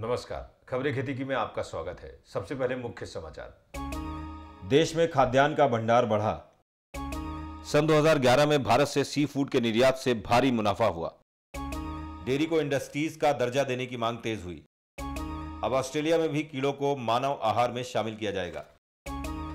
नमस्कार, खबरें खेती की में आपका स्वागत है। सबसे पहले मुख्य समाचार। देश में खाद्यान्न का भंडार बढ़ा। सन 2011 में भारत से सी फूड के निर्यात से भारी मुनाफा हुआ। डेयरी को इंडस्ट्रीज का दर्जा देने की मांग तेज हुई। अब ऑस्ट्रेलिया में भी कीड़ों को मानव आहार में शामिल किया जाएगा।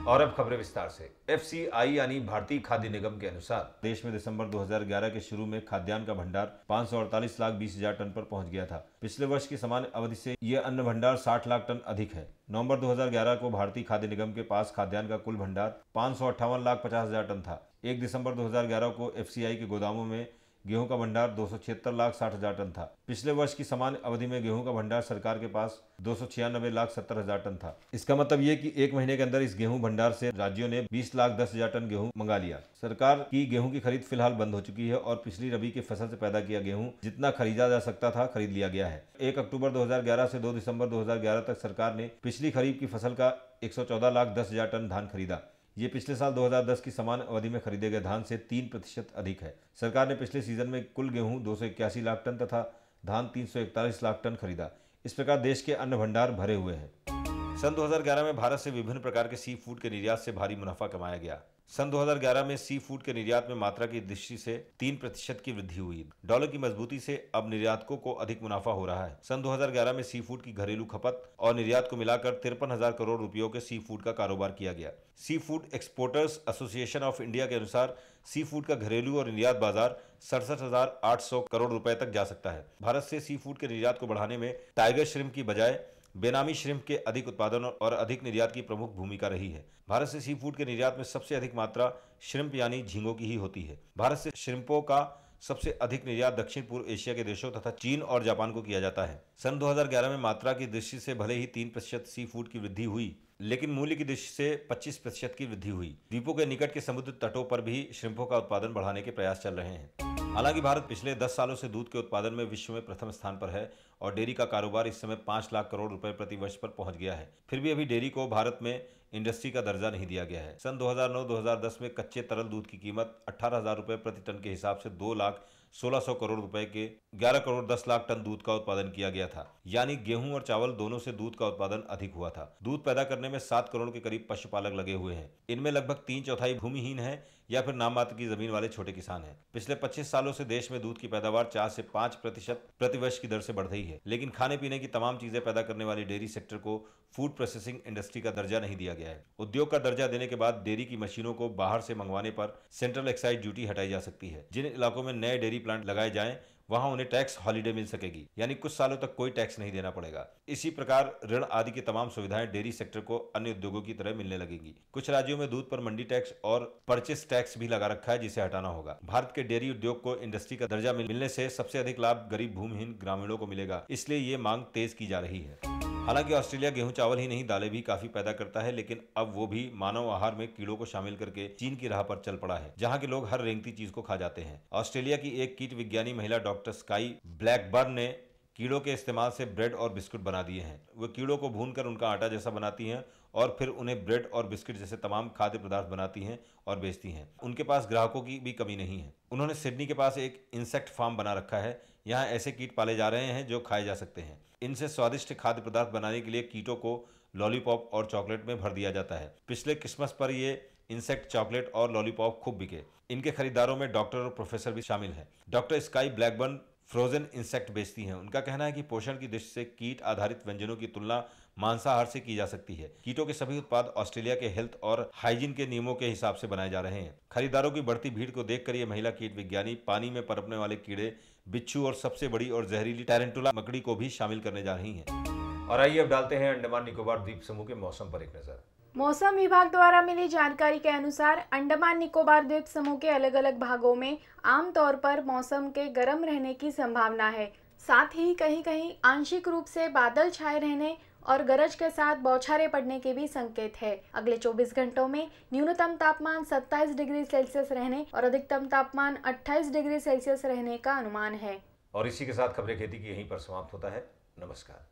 और अब खबरें विस्तार से। एफसीआई यानी भारतीय खाद्य निगम के अनुसार देश में दिसंबर 2011 के शुरू में खाद्यान्न का भंडार 548,20,000 टन पर पहुंच गया था। पिछले वर्ष की समान अवधि से यह अन्न भंडार 60 लाख टन अधिक है। नवंबर 2011 को भारतीय खाद्य निगम के पास खाद्यान्न का कुल भंडार 558,50,000 टन था। 1 दिसंबर 2011 को एफसीआई के गोदामों में गेहूं का भंडार 276,60,000 टन था। पिछले वर्ष की समान अवधि में गेहूं का भंडार सरकार के पास 296,70,000 टन था। इसका मतलब ये कि एक महीने के अंदर इस गेहूं भंडार से राज्यों ने 20,10,000 टन गेहूं मंगा लिया। सरकार की गेहूं की खरीद फिलहाल बंद हो चुकी है और पिछली रबी की फसल से पैदा किया गेहूं जितना खरीदा जा सकता था खरीद लिया गया है। 1 अक्टूबर 2011 से 2 दिसंबर 2011 तक सरकार ने पिछली खरीफ की फसल का 114,10,000 टन धान खरीदा। ये पिछले साल 2010 की समान अवधि में खरीदे गए धान से 3% अधिक है। सरकार ने पिछले सीजन में कुल गेहूं 281 लाख टन तथा धान 341 लाख टन खरीदा। इस प्रकार देश के अन्न भंडार भरे हुए हैं। सन 2011 में भारत से विभिन्न प्रकार के सी फूड के निर्यात से भारी मुनाफा कमाया गया। सन 2011 में सी फूड के निर्यात में मात्रा की दृष्टि से 3% की वृद्धि हुई। डॉलर की मजबूती से अब निर्यातकों को अधिक मुनाफा हो रहा है। सन 2011 में सी फूड की घरेलू खपत और निर्यात को मिलाकर 53,000 करोड़ रुपयों के सी फूड का कारोबार किया गया। Sea food exporters association of India के अनुसार सी फूड का घरेलू और निर्यात बाजार 67,800 करोड़ रुपए तक जा सकता है। भारत से सी फूड के निर्यात को बढ़ाने में टाइगर श्रिम्प की बजाय बेनामी श्रिम्प के अधिक उत्पादन और अधिक निर्यात की प्रमुख भूमिका रही है। भारत से सी फूड के निर्यात में सबसे अधिक मात्रा श्रिम्प यानी झींगों की ही होती है। भारत से श्रिम्पों का सबसे अधिक निर्यात दक्षिण पूर्व एशिया के देशों तथा चीन और जापान को किया जाता है। सन 2011 में मात्रा की दृष्टि से भले ही 3% सी फूड की वृद्धि हुई, लेकिन मूल्य की दृष्टि से 25% की वृद्धि हुई। द्वीपों के निकट के समुद्र तटों पर भी श्रिम्पों का उत्पादन बढ़ाने के प्रयास चल रहे हैं। हालांकि भारत पिछले 10 सालों से दूध के उत्पादन में विश्व में प्रथम स्थान पर है और डेयरी का कारोबार इस समय 5 लाख करोड़ रुपए प्रति वर्ष पर पहुंच गया है। फिर भी अभी डेयरी को भारत में इंडस्ट्री का दर्जा नहीं दिया गया है। सन 2009-2010 में कच्चे तरल दूध की कीमत 18,000 रुपए प्रति टन के हिसाब से 2,16,00,000 करोड़ रुपए के 11 करोड़ 10 लाख टन दूध का उत्पादन किया गया था। यानी गेहूं और चावल दोनों से दूध का उत्पादन अधिक हुआ था। दूध पैदा करने में 7 करोड़ के करीब पशुपालक लगे हुए हैं। इनमें लगभग 3/4 भूमिहीन है या फिर नाम मात्र की जमीन वाले छोटे किसान हैं। पिछले 25 सालों से देश में दूध की पैदावार 4 से 5% प्रति वर्ष की दर से बढ़ रही है, लेकिन खाने पीने की तमाम चीजें पैदा करने वाली डेयरी सेक्टर को फूड प्रोसेसिंग इंडस्ट्री का दर्जा नहीं दिया गया है। उद्योग का दर्जा देने के बाद डेयरी की मशीनों को बाहर से मंगवाने पर सेंट्रल एक्साइज ड्यूटी हटाई जा सकती है। जिन इलाकों में नए डेयरी प्लांट लगाए जाएं वहां उन्हें टैक्स हॉलिडे मिल सकेगी, यानी कुछ सालों तक कोई टैक्स नहीं देना पड़ेगा। इसी प्रकार ऋण आदि की तमाम सुविधाएं डेयरी सेक्टर को अन्य उद्योगों की तरह मिलने लगेंगी। कुछ राज्यों में दूध पर मंडी टैक्स और परचेस टैक्स भी लगा रखा है, जिसे हटाना होगा। भारत के डेयरी उद्योग को इंडस्ट्री का दर्जा मिलने से सबसे अधिक लाभ गरीब भूमिहीन ग्रामीणों को मिलेगा, इसलिए ये मांग तेज की जा रही है। हालांकि ऑस्ट्रेलिया गेहूं चावल ही नहीं दालें भी काफी पैदा करता है, लेकिन अब वो भी मानव आहार में कीड़ों को शामिल करके चीन की राह पर चल पड़ा है, जहां के लोग हर रेंगती चीज को खा जाते हैं। ऑस्ट्रेलिया की एक कीट विज्ञानी महिला डॉक्टर स्काई ब्लैकबर्न ने कीड़ों के इस्तेमाल से ब्रेड और बिस्कुट बना दिए हैं। वो कीड़ों को भूनकर उनका आटा जैसा बनाती हैं और फिर उन्हें ब्रेड और बिस्किट जैसे तमाम खाद्य पदार्थ बनाती हैं और बेचती हैं। उनके पास ग्राहकों की भी कमी नहीं है। उन्होंने सिडनी के पास एक इंसेक्ट फार्म बना रखा है। यहाँ ऐसे कीट पाले जा रहे हैं जो खाए जा सकते हैं। इनसे स्वादिष्ट खाद्य पदार्थ बनाने के लिए कीटों को लॉलीपॉप और चॉकलेट में भर दिया जाता है। पिछले क्रिसमस पर ये इंसेक्ट चॉकलेट और लॉलीपॉप खूब बिके। इनके खरीदारों में डॉक्टर और प्रोफेसर भी शामिल हैं। Doctor sky Blackburn frozen insect बेचती हैं। उनका कहना है कि पोषण की दृष्टि से कीट आधारित व्यंजनों की तुलना मांसाहार से की जा सकती है। कीटों के सभी उत्पाद ऑस्ट्रेलिया के हेल्थ और हाइजीन के नियमों के हिसाब से बनाए जा रहे हैं। खरीदारों की बढ़ती भीड़ को देखकर ये महिला कीट विज्ञानी पानी में पनपने वाले कीड़े, बिच्छू और सबसे बड़ी और जहरीली टैरेंटुला मकड़ी को भी शामिल करने जा रही हैं। और आइए अब डालते हैं अंडमान निकोबार द्वीप समूह के मौसम पर एक नजर। मौसम विभाग द्वारा मिली जानकारी के अनुसार अंडमान निकोबार द्वीप समूह के अलग अलग भागों में आमतौर पर मौसम के गर्म रहने की संभावना है। साथ ही कहीं कहीं आंशिक रूप से बादल छाए रहने और गरज के साथ बौछारें पड़ने के भी संकेत है। अगले 24 घंटों में न्यूनतम तापमान 27 डिग्री सेल्सियस रहने और अधिकतम तापमान 28 डिग्री सेल्सियस रहने का अनुमान है। और इसी के साथ खबरें खेती की यहीं पर समाप्त होता है। नमस्कार।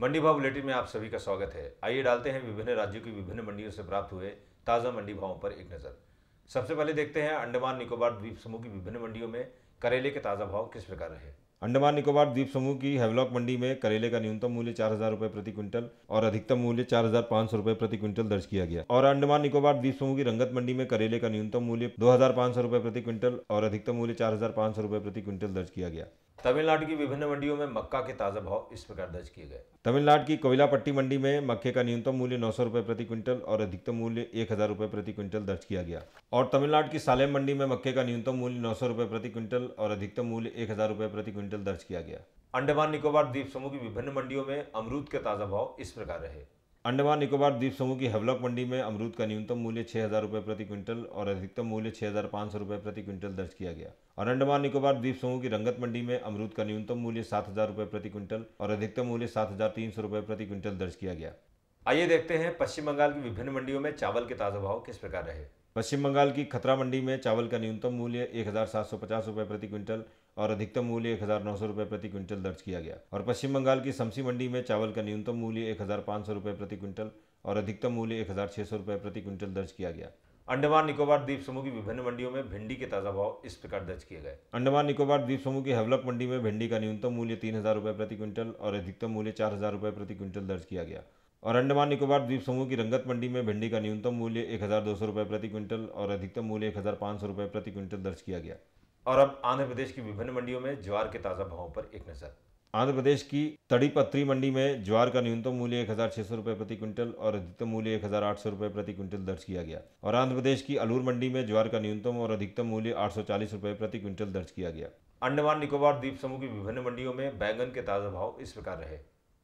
मंडी भाव बुलेटिन में आप सभी का स्वागत है। आइए डालते हैं विभिन्न राज्यों की विभिन्न मंडियों से प्राप्त हुए ताज़ा मंडी भावों पर एक नज़र। सबसे पहले देखते हैं अंडमान निकोबार द्वीप समूह की विभिन्न मंडियों में करेले के ताज़ा भाव किस प्रकार रहे। अंडमान निकोबार द्वीप समूह की हैवलॉक मंडी में करेले का न्यूनतम मूल्य 4,000 रुपये प्रति क्विंटल और अधिकतम मूल्य 4,500 रुपये प्रति क्विंटल दर्ज किया गया। और अंडमान निकोबार द्वीप समूह की रंगत मंडी में करेले का न्यूनतम मूल्य 2,500 रुपये प्रति क्विंटल और अधिकतम मूल्य 4,500 रुपये प्रति क्विंटल दर्ज किया गया। तमिलनाडु की विभिन्न मंडियों में मक्का के ताज़ा भाव इस प्रकार दर्ज किए गए। तमिलनाडु की कोयलापट्टी मंडी में मक्के का न्यूनतम मूल्य 900 रुपये प्रति क्विंटल और अधिकतम मूल्य 1,000 रुपये प्रति क्विंटल दर्ज किया गया। और तमिलनाडु की सालेम मंडी में मक्के का न्यूनतम मूल्य 900 रुपये प्रति क्विंटल और अधिकतम मूल्य 1,000 रुपये प्रति क्विंटल दर्ज किया गया। अंडमान निकोबार द्वीप समूह की विभिन्न मंडियों में अमरूद के ताज़ा भाव इस प्रकार रहे। अंडमान निकोबार द्वीप समूह की हैवलॉक मंडी में अमरूद का न्यूनतम मूल्य 6,000 रुपये प्रति क्विंटल और अधिकतम मूल्य 6,500 रुपये प्रति क्विंटल दर्ज किया गया। और अंडमान निकोबार द्वीप समूह की रंगत मंडी में अमरूद का न्यूनतम मूल्य 7,000 रुपये प्रति क्विंटल और अधिकतम मूल्य 7,300 रुपये प्रति क्विंटल दर्ज किया गया। आइए देखते हैं पश्चिम बंगाल की विभिन्न मंडियों में चावल के ताज़ा भाव किस प्रकार रहे। पश्चिम बंगाल की खतरा मंडी में चावल का न्यूनतम मूल्य 1,750 रुपये प्रति क्विंटल और अधिकतम मूल्य 1,900 रुपये प्रति क्विंटल दर्ज किया गया। और पश्चिम बंगाल की समसी मंडी में चावल का न्यूनतम मूल्य 1,500 रुपये प्रति क्विंटल और अधिकतम मूल्य 1,600 रुपये प्रति क्विंटल दर्ज किया गया। अंडमान निकोबार द्वीप समूह की विभिन्न मंडियों में भिंडी के ताज़ा भाव इस प्रकार दर्ज किए गए। अंडमान निकोबार द्वीप समूह की हैवलॉक मंडी में भिंडी का न्यूनतम मूल्य 3,000 रुपये प्रति क्विंटल और अधिकतम मूल्य 4,000 रुपये प्रति क्विंटल दर्ज किया गया। और अंडमान निकोबार द्वीप समूह की रंगत मंडी में भिंडी का न्यूनतम मूल्य 1,200 रुपये प्रति क्विंटल और अधिकतम मूल्य 1,500 रुपये प्रति क्विंटल दर्ज किया गया। और अब आंध्र प्रदेश की विभिन्न मंडियों में ज्वार के ताज़ा भावों पर एक नज़र। आंध्र प्रदेश की तड़ीपत्री मंडी में ज्वार का न्यूनतम मूल्य 1,600 रुपये प्रति क्विंटल और अधिकतम मूल्य 1,800 रुपये प्रति क्विंटल दर्ज किया गया। और आंध्र प्रदेश की अलूर मंडी में ज्वार का न्यूनतम और अधिकतम मूल्य 840 रुपये प्रति क्विंटल दर्ज किया गया। अंडमान निकोबार द्वीप समूह की विभिन्न मंडियों में बैंगन के ताज़ा भाव इस प्रकार रहे।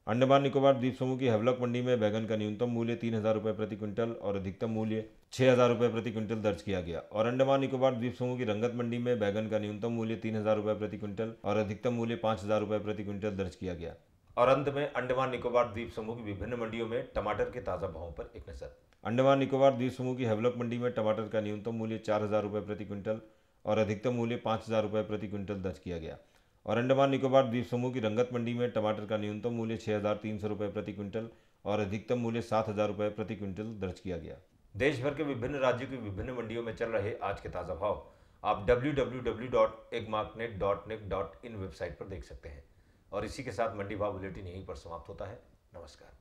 अंडमान निकोबार द्वीप समूह की हैवलॉक मंडी में बैंगन का न्यूनतम मूल्य 3,000 रुपये प्रति क्विंटल और अधिकतम मूल्य 6,000 रुपये प्रति क्विंटल दर्ज किया गया। और अंडमान निकोबार द्वीप समूह की रंगत मंडी में बैंगन का न्यूनतम मूल्य 3,000 रुपये प्रति क्विंटल और अधिकतम मूल्य 5,000 रुपये प्रति क्विंटल दर्ज किया गया। और अंत में अंडमान निकोबार द्वीप समूह की विभिन्न मंडियों में टमाटर के ताज़ा भावों पर एक नज़र। अंडमान निकोबार द्वीप समूह की हैवलॉक मंडी में टमाटर का न्यूनतम मूल्य 4,000 रुपये प्रति क्विंटल और अधिकतम मूल्य 5,000 रुपये प्रति क्विंटल दर्ज किया गया। और अंडमान निकोबार द्वीप समूह की रंगत मंडी में टमाटर का न्यूनतम मूल्य 6,300 रुपये प्रति क्विंटल और अधिकतम मूल्य 7,000 रुपये प्रति क्विंटल दर्ज किया गया। देश भर के विभिन्न राज्यों की विभिन्न मंडियों में चल रहे आज के ताज़ा भाव आप www.egmarknet.nic.in वेबसाइट पर देख सकते हैं। और इसी के साथ मंडी भाव बुलेटिन यहीं पर समाप्त होता है। नमस्कार।